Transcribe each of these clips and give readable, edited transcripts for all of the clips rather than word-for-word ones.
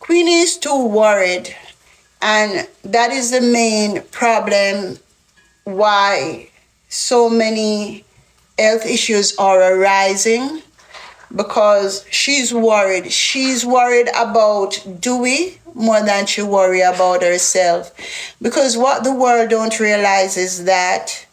Queenie is too worried, and that is the main problem why so many health issues are arising, because she's worried. She's worried about Dewey more than she worry about herself. Because what the world don't realize is that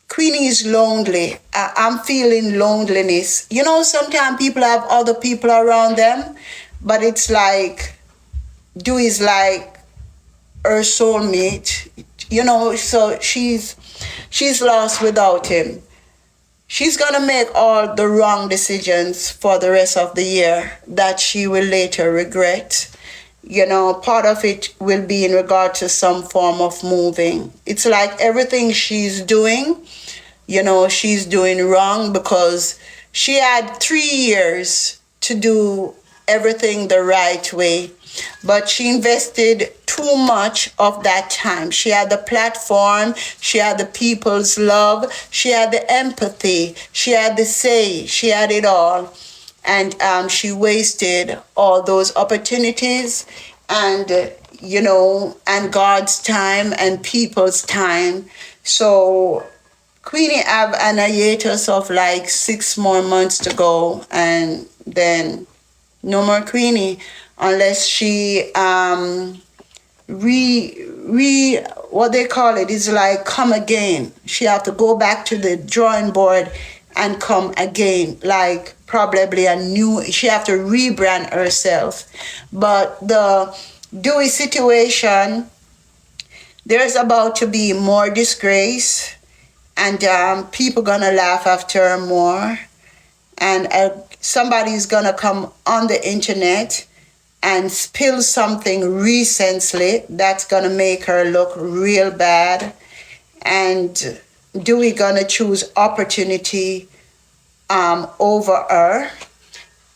Queenie is lonely. I'm feeling loneliness. You know, sometimes people have other people around them, but it's like Dewey's like her soulmate. You know, so she's lost without him. She's gonna make all the wrong decisions for the rest of the year that she will later regret. You know, part of it will be in regard to some form of moving. It's like everything she's doing, you know, she's doing wrong, because she had 3 years to do everything the right way, but she invested too much of that time. She had the platform, she had the people's love, she had the empathy, she had the say, she had it all. And she wasted all those opportunities, and, you know, and God's time and people's time. So Queenie have an hiatus of like 6 more months to go, and then no more Queenie unless she what they call it is like come again. She have to go back to the drawing board and come again, like probably a new, she have to rebrand herself. But the Dewey situation, there's about to be more disgrace, and people gonna laugh after her more, and somebody's gonna come on the internet and spill something recently that's gonna make her look real bad, and Dewey gonna choose opportunity over her.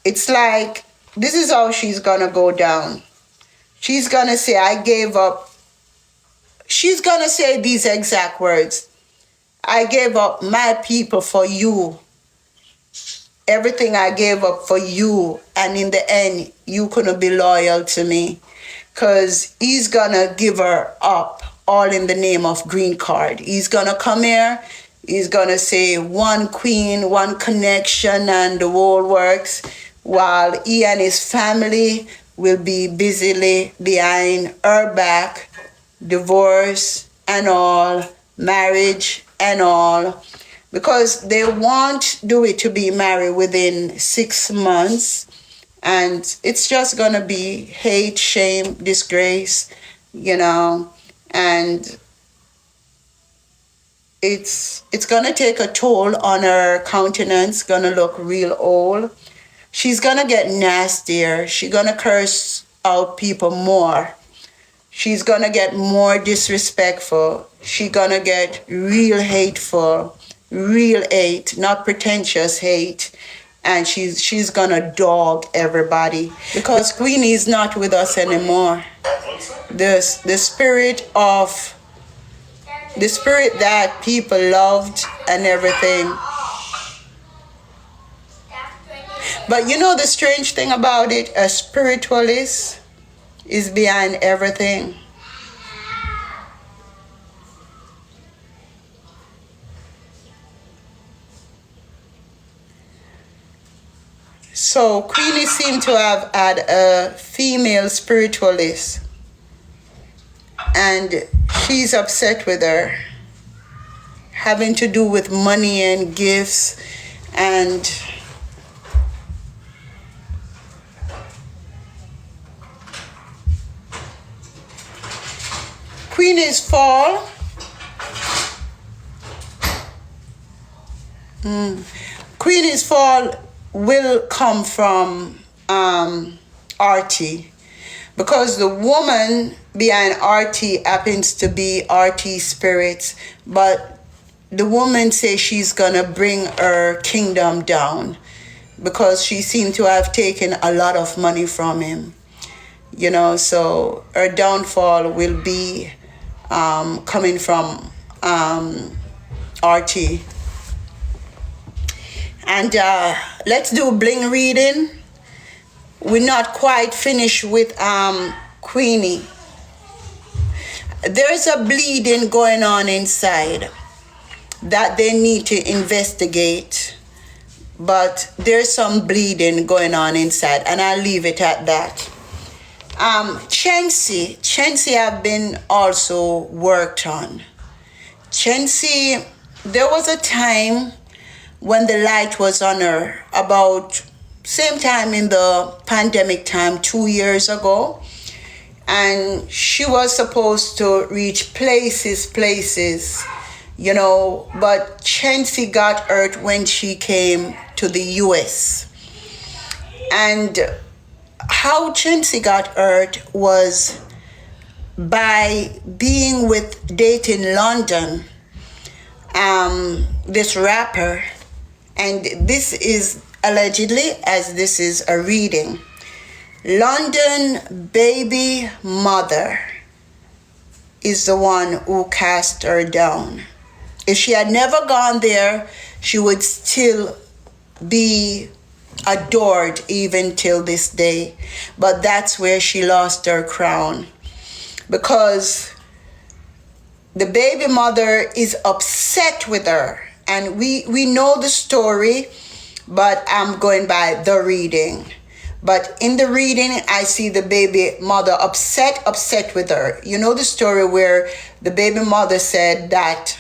It's like this is how she's gonna go down. She's gonna say, I gave up. She's gonna say these exact words: I gave up my people for you. Everything I gave up for you, and in the end, you couldn't be loyal to me. Because he's gonna give her up, all in the name of green card. He's gonna come here, he's gonna say one queen, one connection, and the whole works, while he and his family will be busily behind her back, divorce and all, marriage and all, because they want Dewey to be married within 6 months, and it's just gonna be hate, shame, disgrace, you know, and it's gonna take a toll on her countenance, gonna look real old. She's gonna get nastier. She's gonna curse out people more. She's gonna get more disrespectful. She's gonna get real hateful, real hate, not pretentious hate. And she's gonna dog everybody, because Queenie is not with us anymore. The spirit that people loved and everything. But you know the strange thing about it, a spiritualist is behind everything. So Queenie seemed to have had a female spiritualist, and she's upset with her, having to do with money and gifts, and Queenie's fall. Queenie's fall will come from RT, because the woman behind RT happens to be RT spirits, but the woman says she's gonna bring her kingdom down, because she seemed to have taken a lot of money from him, you know, so her downfall will be coming from RT. And let's do Bling reading. we're not quite finished with Queenie. There's a bleeding going on inside that they need to investigate, but there's some bleeding going on inside, and I'll leave it at that. Chensea have been also worked on. Chensea, there was a time when the light was on her, about same time in the pandemic time 2 years ago, and she was supposed to reach places, you know, but Chensea got hurt when she came to the US. And how Chensea got hurt was by being with dating London, this rapper, and this is allegedly, as this is a reading, London baby mother is the one who cast her down. If she had never gone there, she would still be adored even till this day. But that's where she lost her crown, because the baby mother is upset with her. And we know the story, but I'm going by the reading. But in the reading, I see the baby mother upset with her. You know the story where the baby mother said that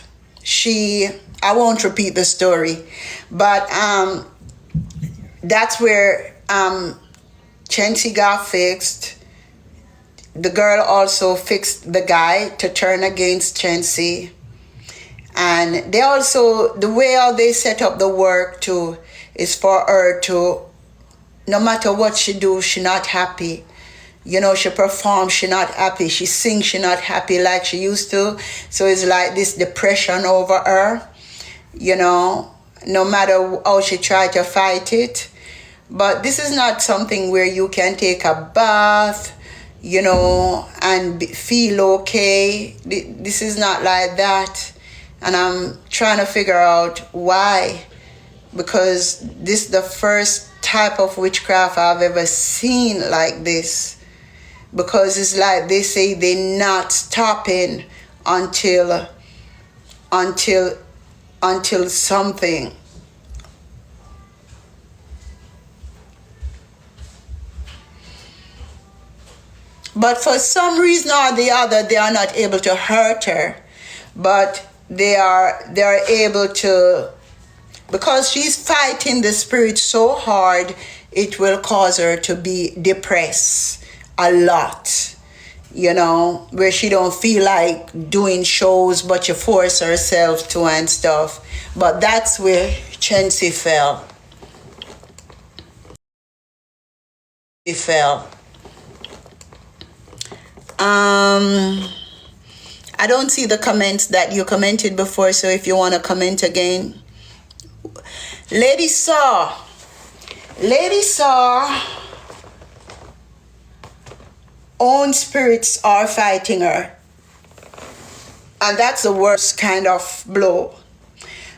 I won't repeat the story, but that's where Chensea got fixed. The girl also fixed the guy to turn against Chensea. And they also, the way how they set up the work too, is for her to, no matter what she do, she not happy. You know, she performs, she not happy. She sings, she not happy like she used to. So it's like this depression over her, you know, no matter how she try to fight it. But this is not something where you can take a bath, you know, and feel okay. This is not like that. And I'm trying to figure out why. Because this is the first type of witchcraft I've ever seen like this. Because it's like they say they're not stopping until something. But for some reason or the other, they are not able to hurt her. But they are able to, because she's fighting the spirit so hard, it will cause her to be depressed a lot, you know, where she don't feel like doing shows, but she force herself to and stuff. But that's where Chensea fell. He fell. I don't see the comments that you commented before, so if you want to comment again. Lady Saw, own spirits are fighting her. And that's the worst kind of blow,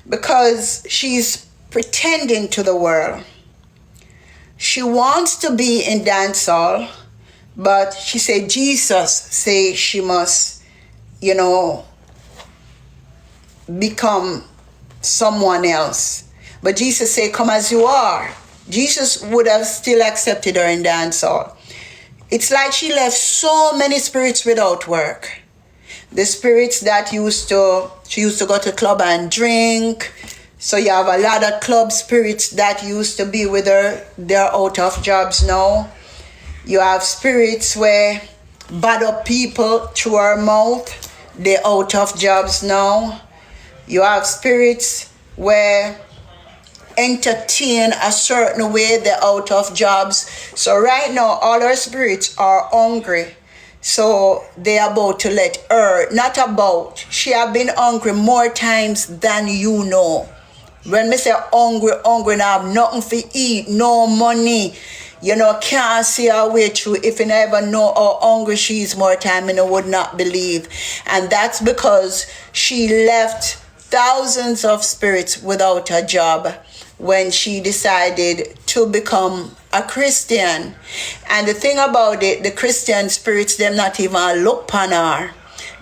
because she's pretending to the world. She wants to be in dancehall, but she said Jesus say she must, you know, become someone else. But Jesus say, come as you are. Jesus would have still accepted her in dancehall. It's like she left so many spirits without work. The spirits that she used to go to club and drink. So you have a lot of club spirits that used to be with her. They're out of jobs now. You have spirits where bad up people through her mouth. They're out of jobs now. You have spirits where entertain a certain way, they're out of jobs. So right now, all her spirits are hungry. So they are about to let her, not about, she have been hungry more times than you know. When me say hungry, now have nothing to eat, no money, you know, can't see her way through. If you never know how hungry she is more time, you know, would not believe. And that's because she left thousands of spirits without a job when she decided to become a Christian. And the thing about it, the Christian spirits, them not even look upon her.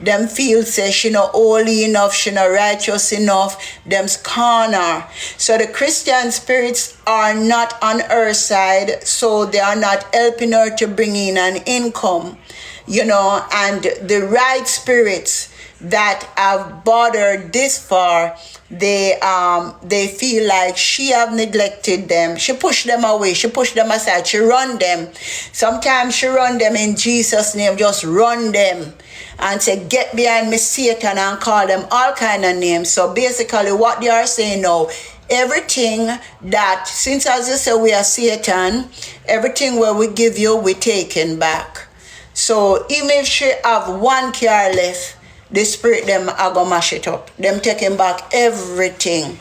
Them feel say she not holy enough, she not righteous enough, them scorn her. So the Christian spirits are not on her side, so they are not helping her to bring in an income, and the right spirits that have bothered this far, they feel like she have neglected them. She pushed them away, she pushed them aside, she run them. Sometimes she run them in Jesus' name, just run them and say, get behind me, Satan, and call them all kind of names. So basically what they are saying now, everything that, since as you say we are Satan, everything where we give you, we taking back. So even if she have one car left, the spirit them are gonna mash it up. Them taking back everything,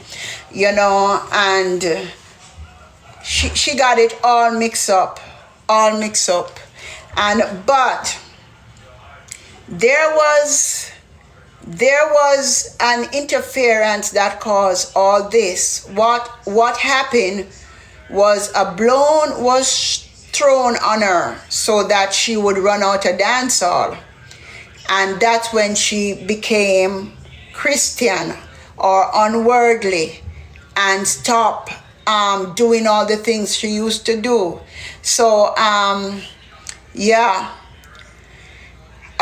and she got it all mixed up. And but there was an interference that caused all this. What happened was a blow was thrown on her so that she would run out of dance hall. And that's when she became Christian or unworldly and stopped doing all the things she used to do. So,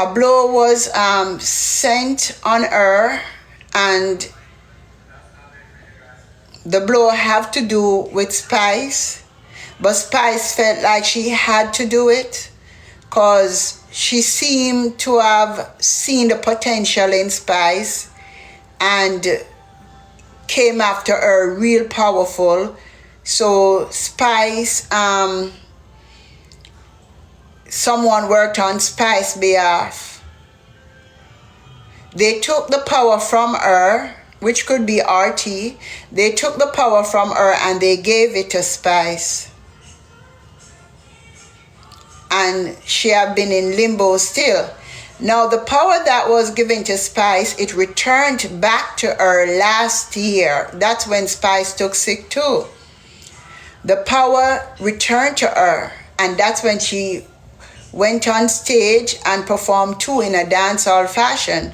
a blow was sent on her, and the blow have to do with Spice. But Spice felt like she had to do it because she seemed to have seen the potential in Spice and came after her real powerful. So Spice, someone worked on Spice's behalf. They took the power from her, which could be RT. They took the power from her and they gave it to Spice. And she had been in limbo still. Now the power that was given to Spice, it returned back to her last year. That's when Spice took sick too. The power returned to her, and that's when she went on stage and performed too in a dancehall fashion.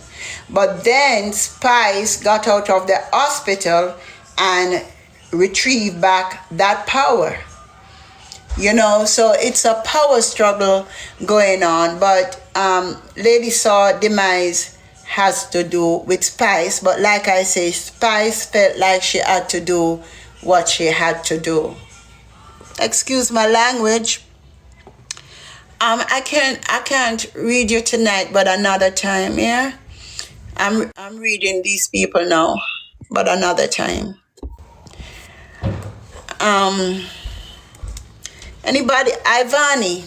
But then Spice got out of the hospital and retrieved back that power. So it's a power struggle going on. But Lady Saw demise has to do with Spice. But like I say, Spice felt like she had to do what she had to do. Excuse my language. I can't read you tonight, but another time, yeah? I'm reading these people now, but another time. Anybody? Iani.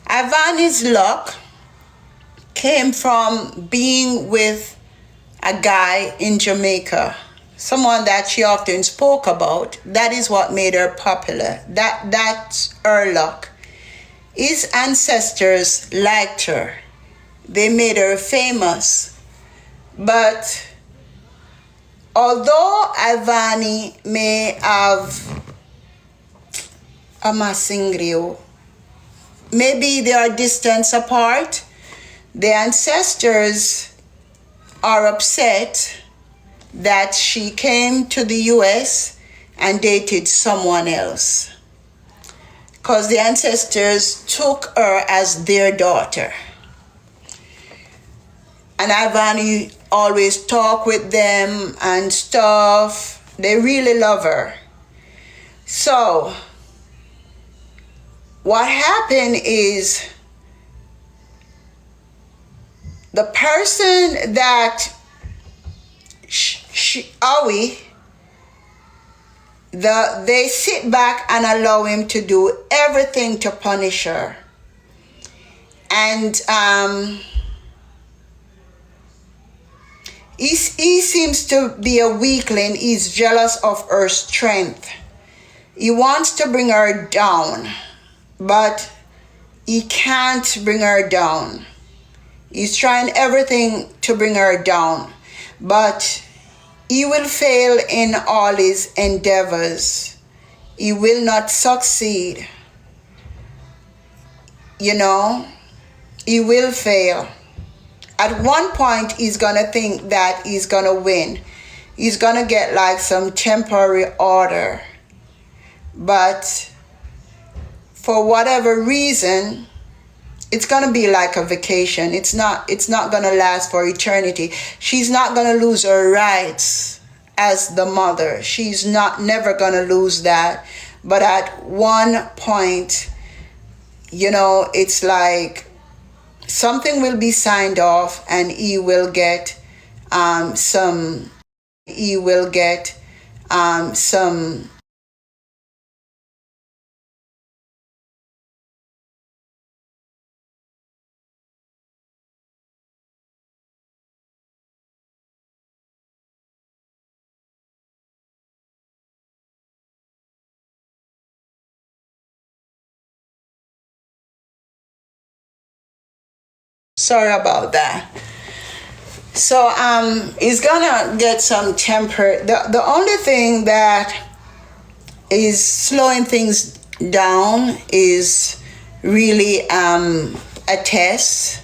Ivani's luck came from being with a guy in Jamaica, someone that she often spoke about. That is what made her popular. That's her luck. His ancestors liked her. They made her famous. But although Iani may have maybe they are distance apart, the ancestors are upset that she came to the US and dated someone else, because the ancestors took her as their daughter. And Iani always talk with them and stuff. They really love her. So what happened is the person that they sit back and allow him to do everything to punish her. And He seems to be a weakling. He's jealous of her strength. He wants to bring her down, but he can't bring her down. He's trying everything to bring her down, but he will fail in all his endeavors. He will not succeed. You know, he will fail. At one point, he's going to think that he's going to win. He's going to get like some temporary order. But for whatever reason, it's going to be like a vacation. It's not going to last for eternity. She's not going to lose her rights as the mother. She's never going to lose that. But at one point, you know, it's like something will be signed off and he will get some sorry about that. So he's gonna get some temper. The only thing that is slowing things down is really a test,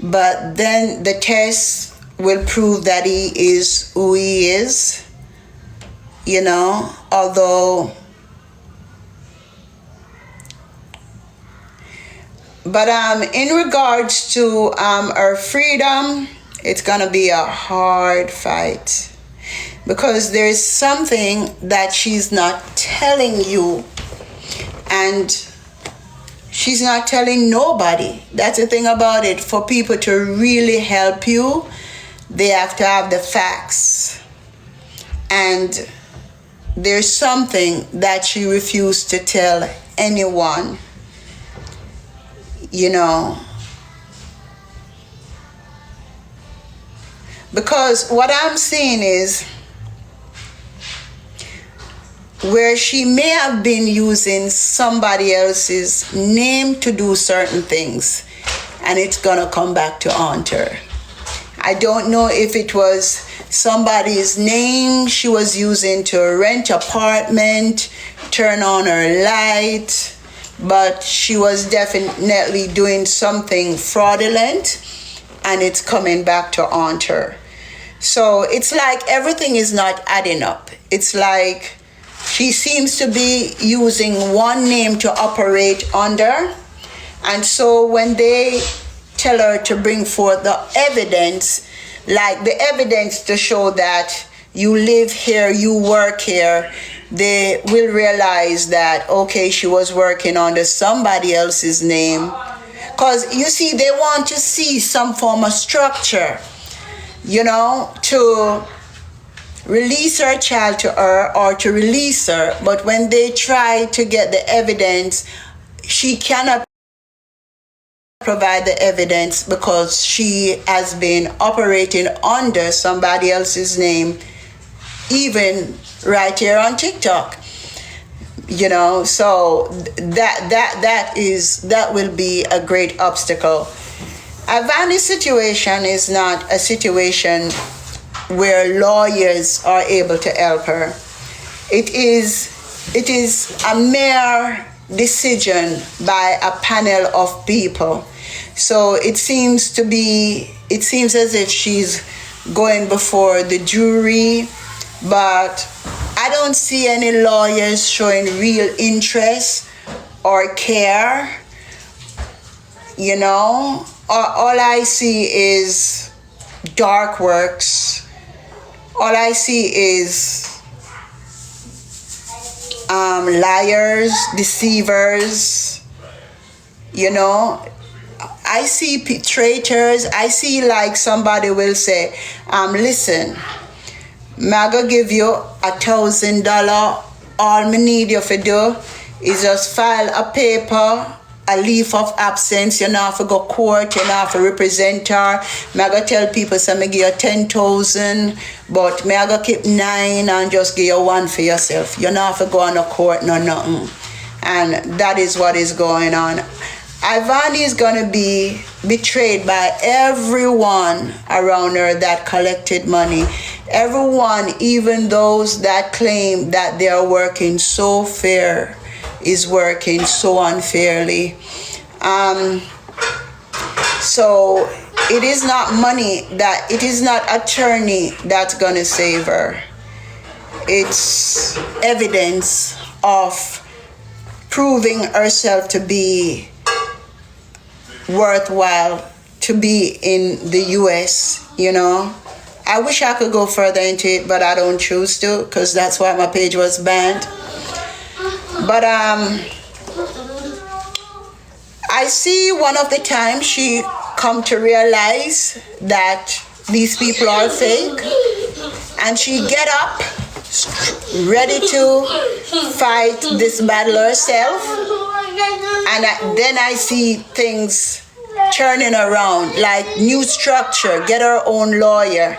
but then the test will prove that he is who he is, you know, although. But in regards to her freedom, it's gonna be a hard fight because there's something that she's not telling you, and she's not telling nobody. That's the thing about it. For people to really help you, they have to have the facts. And there's something that she refused to tell anyone. You know, because what I'm seeing is where she may have been using somebody else's name to do certain things, and it's gonna come back to haunt her. I don't know if it was somebody's name she was using to rent apartment, turn on her light, but she was definitely doing something fraudulent, and it's coming back to haunt her. So it's like everything is not adding up. It's like she seems to be using one name to operate under, and so when they tell her to bring forth the evidence, like the evidence to show that you live here, you work here, they will realize that, okay, she was working under somebody else's name. Because, you see, they want to see some form of structure, you know, to release her child to her or to release her. But when they try to get the evidence, she cannot provide the evidence because she has been operating under somebody else's name, even right here on TikTok, you know. So that will be a great obstacle. Avani's situation is not a situation where lawyers are able to help her. It is a mere decision by a panel of people. So it seems as if she's going before the jury, but I don't see any lawyers showing real interest or care, you know. All I see is dark works. All I see is liars, deceivers, you know. I see traitors. I see like somebody will say, listen, I'm going to give you $1,000. All me need you to do is just file a paper a leave of absence. You not have to go court, you not have to represent her. Me I go tell people, say me give you 10,000, but me I go keep 9 and just give you 1 for yourself. You not have to go on a court, no nothing. And that is what is going on. Iani is going to be betrayed by everyone around her that collected money. Everyone, even those that claim that they are working so fair, is working so unfairly. So it is not money that, it is not attorney that's going to save her. It's evidence of proving herself to be worthwhile to be in the US, you know. I wish I could go further into it, but I don't choose to, because that's why my page was banned. But I see one of the times she come to realize that these people are fake, and she get up ready to fight this battle herself. And then I see things turning around, like new structure, get her own lawyer.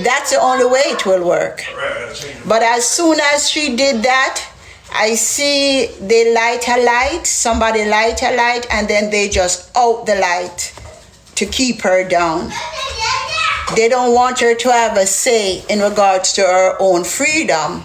That's the only way it will work. But as soon as she did that, I see they light a light, somebody light a light, and then they just out the light to keep her down. They don't want her to have a say in regards to her own freedom,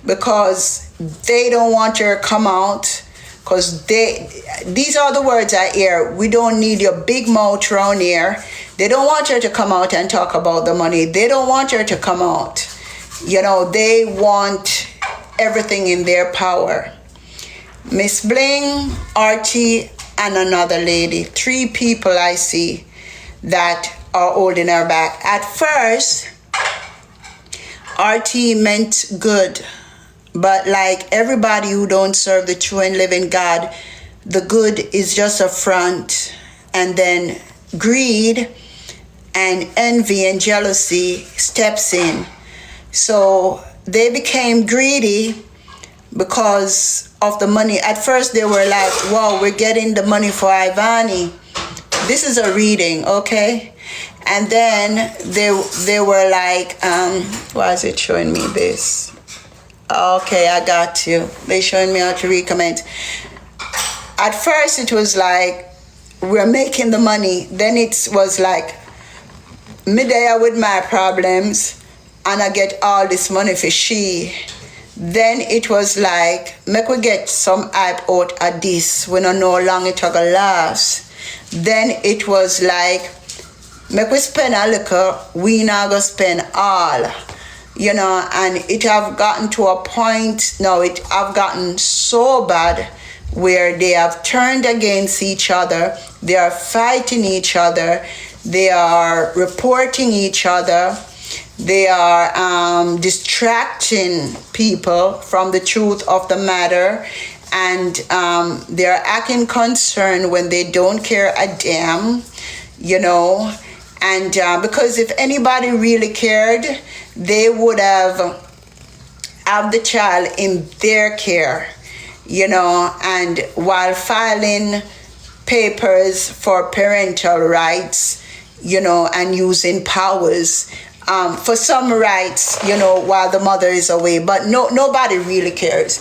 because they don't want her to come out, because these are the words I hear: we don't need your big mouth around here. They don't want her to come out and talk about the money. They don't want her to come out. You know, they want everything in their power. Miss Bling, RT, and another lady. 3 people I see that are holding her back. At first, RT meant good, but like everybody who don't serve the true and living God, the good is just a front, and then greed and envy and jealousy steps in. So they became greedy because of the money. At first they were like, wow, we're getting the money for Iani. This is a reading, okay? And then they were like, why is it showing me this? Okay, I got you. They're showing me how to recommend. At first it was like, we're making the money. Then it was like, me there with my problems, and I get all this money for she. Then it was like, make we get some hype out of this. We don't know how long it will last. Then it was like, make we spend a little, we not gonna spend all. You know, and it have gotten to a point, now it have gotten so bad where they have turned against each other. They are fighting each other. They are reporting each other. They are distracting people from the truth of the matter, and they are acting concerned when they don't care a damn, you know. And because if anybody really cared, they would have the child in their care, you know, and while filing papers for parental rights, you know, and using powers for some rights, you know, while the mother is away. But nobody really cares.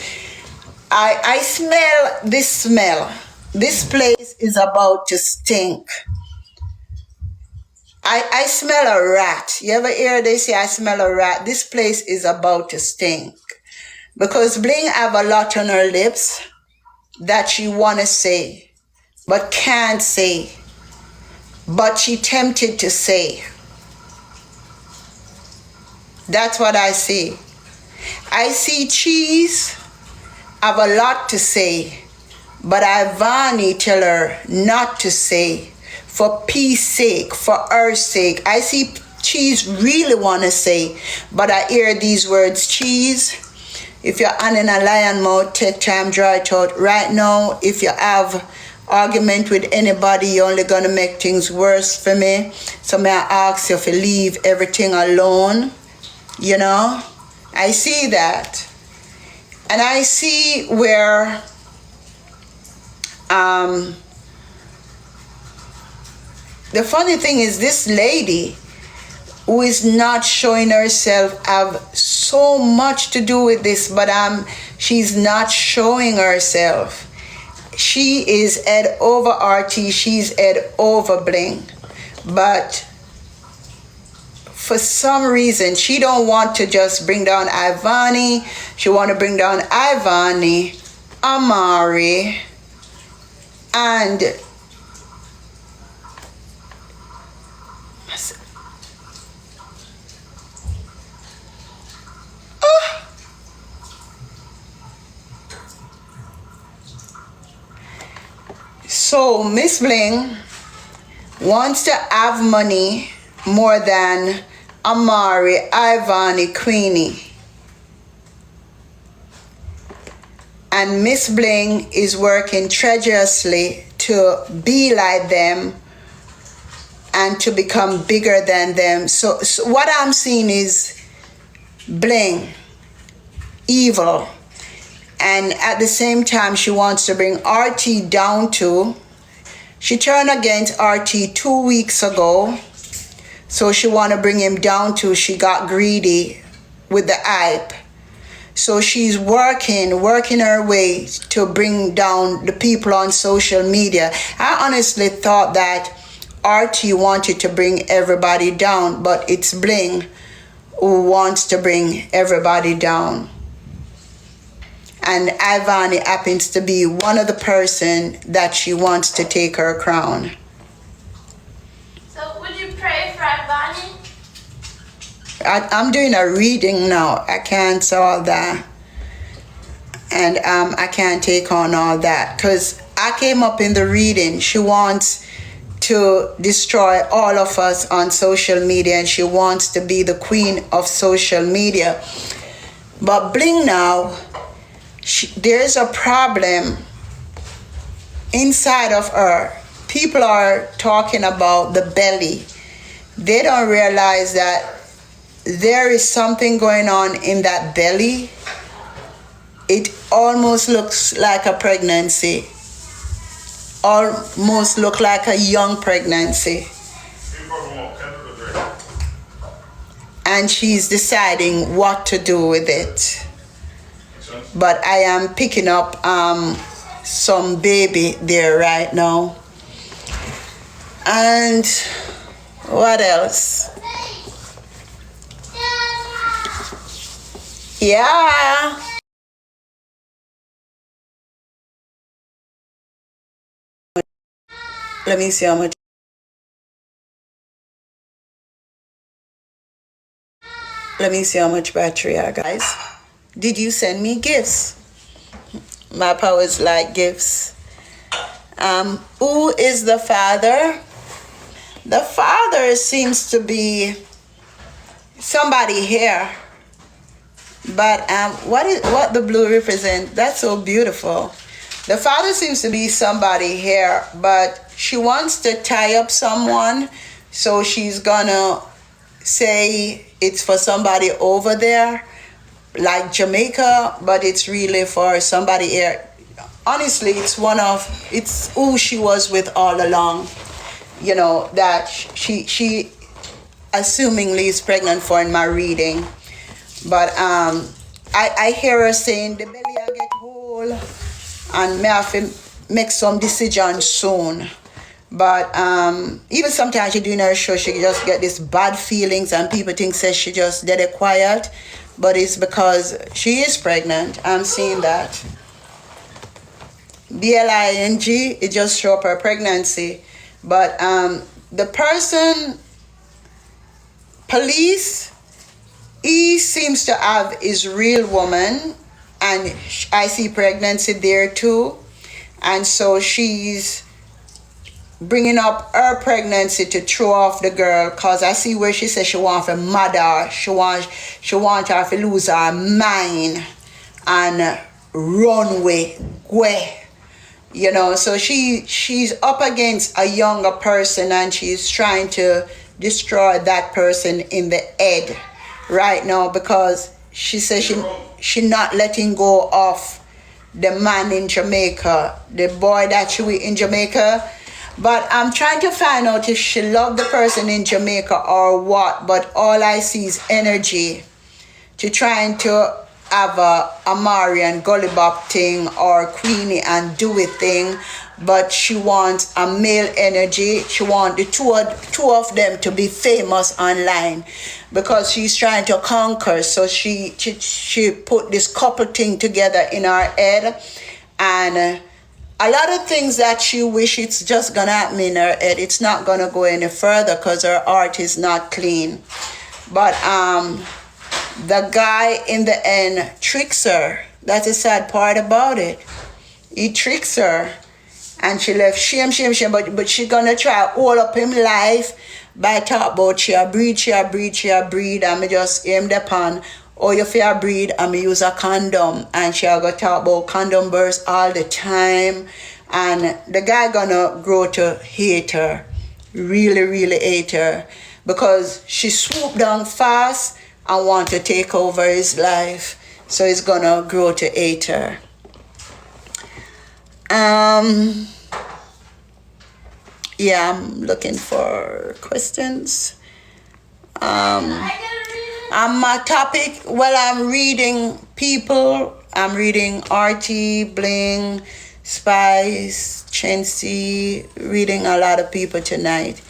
I smell this smell. This place is about to stink. I smell a rat. You ever hear they say I smell a rat? This place is about to stink. Because Bling have a lot on her lips that she want to say, but can't say. But she tempted to say. That's what I see. I see Cheese have a lot to say, but Iani tell her not to say. For peace sake, for her sake. I see Cheese really want to say, but I hear these words: Cheese, if you're on in a lion mouth, take time, draw it out. Right now, if you have argument with anybody, you're only going to make things worse for me. So may I ask you to leave everything alone, you know? I see that. And I see where Um, the funny thing is, this lady who is not showing herself have so much to do with this, but she's not showing herself. She is head over RT, she's head over Bling, but for some reason she don't want to just bring down Iani. She want to bring down Iani, Amari, and so Miss Bling wants to have money more than Amari, Iani, Queenie. And Miss Bling is working treacherously to be like them and to become bigger than them. So what I'm seeing is Bling, evil. And at the same time, she wants to bring RT down too. She turned against RT 2 weeks ago. So she want to bring him down too. She got greedy with the hype. So she's working her way to bring down the people on social media. I honestly thought that RT wanted to bring everybody down, but it's Bling who wants to bring everybody down. And Iani happens to be one of the person that she wants to take her crown. So would you pray for Iani? I'm doing a reading now. I can't say all that. And I can't take on all that. Because I came up in the reading. She wants to destroy all of us on social media. And she wants to be the queen of social media. But Bling now, there's a problem inside of her. People are talking about the belly. They don't realize that there is something going on in that belly. It almost looks like a pregnancy. Almost look like a young pregnancy. And she's deciding what to do with it. But I am picking up some baby there right now. And what else? Yeah. Let me see how much. Let me see how much battery I got. Guys, did you send me gifts? My powers like gifts. Who is the father? The father seems to be somebody here. But what the blue represent? That's so beautiful. The father seems to be somebody here, but she wants to tie up someone, so she's gonna say it's for somebody over there, like Jamaica, but it's really for somebody here. Honestly, it's who she was with all along. You know, that she assumingly is pregnant for in my reading. But I hear her saying the belly I get whole and may have to make some decision soon. But even sometimes she doing her show, she just get these bad feelings and people think says she just dead quiet. But it's because she is pregnant. I'm seeing that. Bling, it just show up her pregnancy. But the person, police, he seems to have his real woman, and I see pregnancy there too. And so she's bringing up her pregnancy to throw off the girl, because I see where she says she wants a mother, she wants her to lose her mind and run away. You know, so she's up against a younger person and she's trying to destroy that person in the head right now, because she says she not letting go of the man in Jamaica, the boy that she with in Jamaica. But I'm trying to find out if she loved the person in Jamaica or what. But all I see is energy to trying to have a Amari and Gully Bop thing or Queenie and do it thing. But she wants a male energy. She wants the two of them to be famous online because she's trying to conquer. So she put this couple thing together in her head, and a lot of things that she wish it's just gonna happen in her head. It's not gonna go any further because her heart is not clean. But the guy in the end tricks her. That's the sad part about it. He tricks her. And she left shame, but she gonna try hold up him life by talk about she a breed, and me just aim upon oh you fear breed and me use a condom, and she a go talk about condom burst all the time, and the guy gonna grow to hate her, really hate her, because she swooped down fast and want to take over his life, so he's gonna grow to hate her. Yeah, I'm looking for questions. My topic, well, I'm reading people. I'm reading RT, Bling, Spice, Shenseea, reading a lot of people tonight.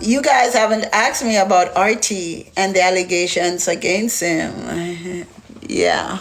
You guys haven't asked me about RT and the allegations against him. Yeah.